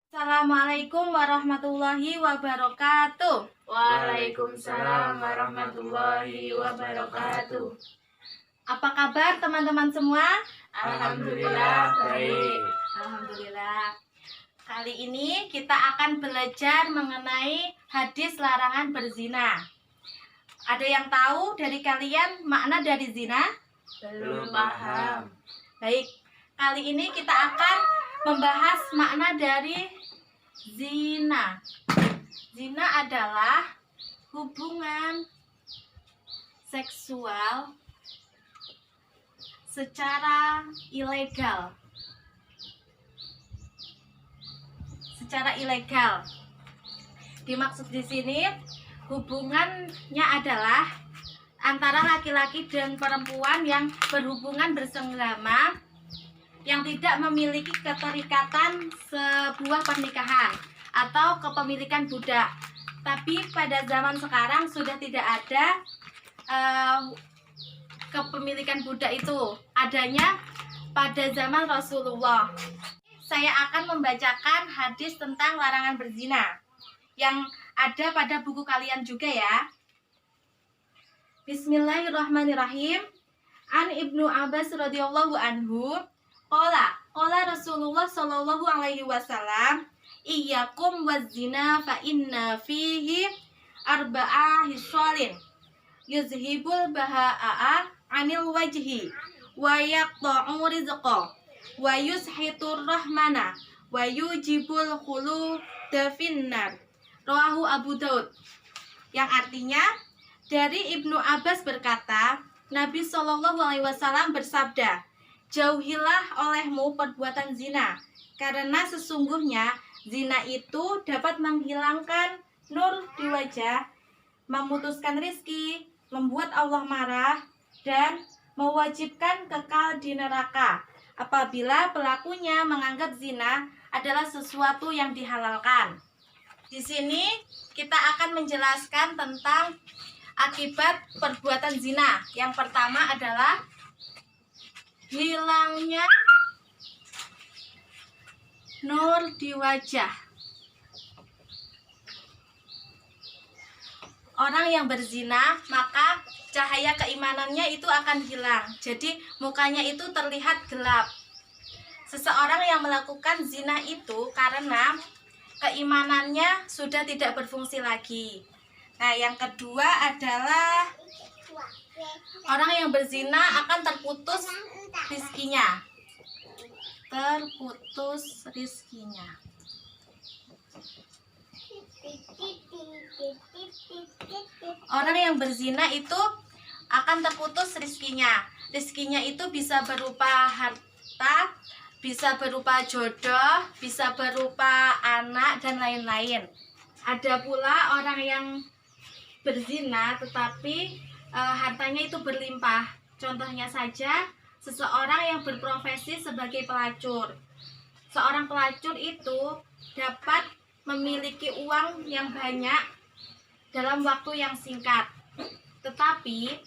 Assalamualaikum warahmatullahi wabarakatuh. Waalaikumsalam warahmatullahi wabarakatuh. Apa kabar teman-teman semua? Alhamdulillah baik. Alhamdulillah. Kali ini kita akan belajar mengenai hadis larangan berzina. Ada yang tahu dari kalian makna dari zina? Belum paham. Baik, kali ini kita akan membahas makna dari zina. Zina adalah hubungan seksual secara ilegal. Dimaksud di sini hubungannya adalah antara laki-laki dan perempuan yang berhubungan bersenggama yang tidak memiliki keterikatan sebuah pernikahan atau kepemilikan budak. Tapi pada zaman sekarang sudah tidak ada kepemilikan budak itu, adanya pada zaman Rasulullah. Saya akan membacakan hadis tentang larangan berzina yang ada pada buku kalian juga ya. Bismillahirrahmanirrahim. An Ibnu Abbas radhiyallahu anhu qala Rasulullah sallallahu alaihi wasallam, iyyakum wazina fa inna fihi arba'a hisalin yuzhibul baha'a anil wajhi wa yaqta'u rizqa wa yushitur rahmana wa yujibul khuluda finnar. Rawahu Abu Daud. Yang artinya, dari Ibnu Abbas berkata, Nabi Shallallahu alaihi wasallam bersabda, jauhilah olehmu perbuatan zina, karena sesungguhnya zina itu dapat menghilangkan nur di wajah, memutuskan rizki, membuat Allah marah, dan mewajibkan kekal di neraka apabila pelakunya menganggap zina adalah sesuatu yang dihalalkan. Di sini kita akan menjelaskan tentang akibat perbuatan zina. Yang pertama adalah hilangnya nur di wajah. Orang yang berzina, maka cahaya keimanannya itu akan hilang. Jadi mukanya itu terlihat gelap. Seseorang yang melakukan zina itu karena keimanannya sudah tidak berfungsi lagi. Nah, yang kedua adalah orang yang berzina akan terputus rizkinya. Orang yang berzina itu akan terputus rizkinya. Rizkinya itu bisa berupa harta, bisa berupa jodoh, bisa berupa anak, dan lain-lain. Ada pula orang yang berzina tetapi hartanya itu berlimpah. Contohnya saja, seseorang yang berprofesi sebagai pelacur. Seorang pelacur itu dapat memiliki uang yang banyak dalam waktu yang singkat. Tetapi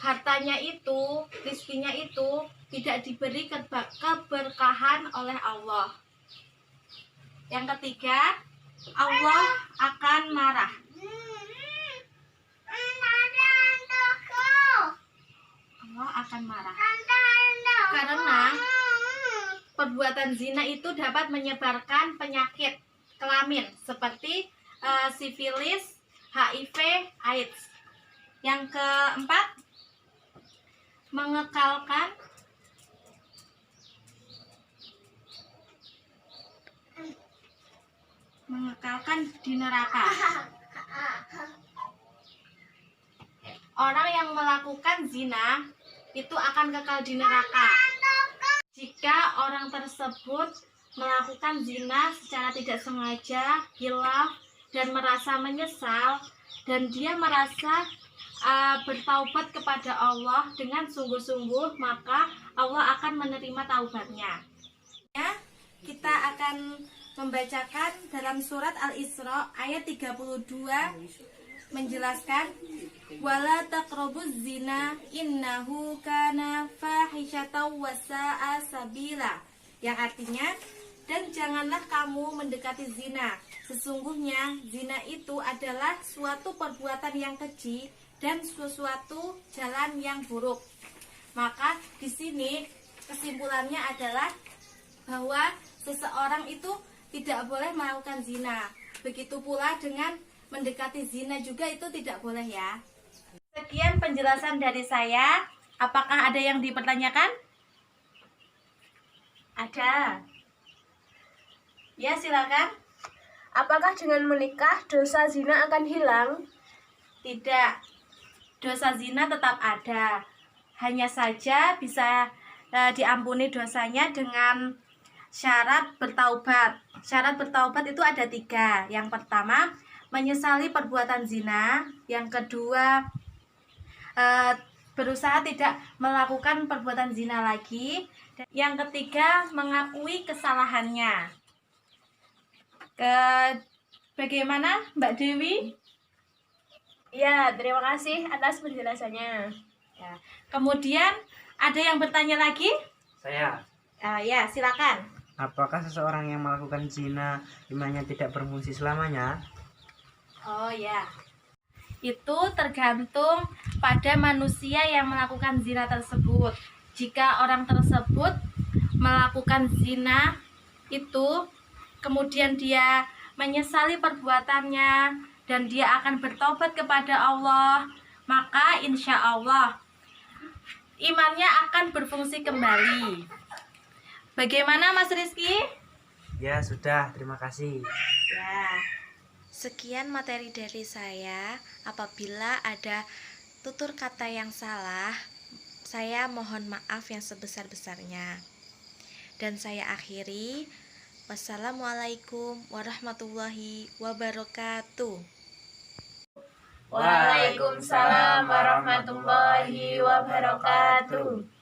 hartanya itu, rizkinya itu tidak diberi keberkahan oleh Allah. Yang ketiga, Allah akan marah. Allah akan marah karena perbuatan zina itu dapat menyebarkan penyakit kelamin seperti sifilis, HIV, AIDS. Yang keempat, mengekalkan di neraka. Orang yang melakukan zina itu akan kekal di neraka jika orang tersebut melakukan zina secara tidak sengaja, hilaf, dan merasa menyesal, dan dia merasa bertaubat kepada Allah dengan sungguh-sungguh, maka Allah akan menerima taubatnya. Ya, kita akan membacakan dalam surat Al-Isra ayat 32 menjelaskan, wala taqrabuz zina innahu kana fahishatan wa sa'a sabila, yang artinya Dan janganlah kamu mendekati zina. Sesungguhnya zina itu adalah suatu perbuatan yang keji dan sesuatu jalan yang buruk. Maka di sini kesimpulannya adalah bahwa seseorang itu tidak boleh melakukan zina. Begitu pula dengan mendekati zina juga itu tidak boleh ya. Sekian penjelasan dari saya. Apakah ada yang dipertanyakan? Ada. Ya, silakan. Apakah dengan menikah dosa zina akan hilang? Tidak. Dosa zina tetap ada. Hanya saja bisa diampuni dosanya dengan syarat bertaubat. Syarat bertaubat itu ada 3. Yang pertama, menyesali perbuatan zina. Yang kedua, berusaha tidak melakukan perbuatan zina lagi. Dan yang ketiga, mengakui kesalahannya. Bagaimana Mbak Dewi? Ya, terima kasih atas penjelasannya. Ya. Kemudian ada yang bertanya lagi? Saya. Ya, silakan. Apakah seseorang yang melakukan zina imannya tidak berfungsi selamanya? Oh ya. Itu tergantung pada manusia yang melakukan zina tersebut. Jika orang tersebut melakukan zina itu, kemudian dia menyesali perbuatannya dan dia akan bertobat kepada Allah, maka insya Allah imannya akan berfungsi kembali. Bagaimana Mas Rizky? Ya sudah, terima kasih. Ya. Sekian materi dari saya. Apabila ada tutur kata yang salah, saya mohon maaf yang sebesar-besarnya. Dan saya akhiri. Wassalamualaikum warahmatullahi wabarakatuh. Waalaikumsalam warahmatullahi wabarakatuh.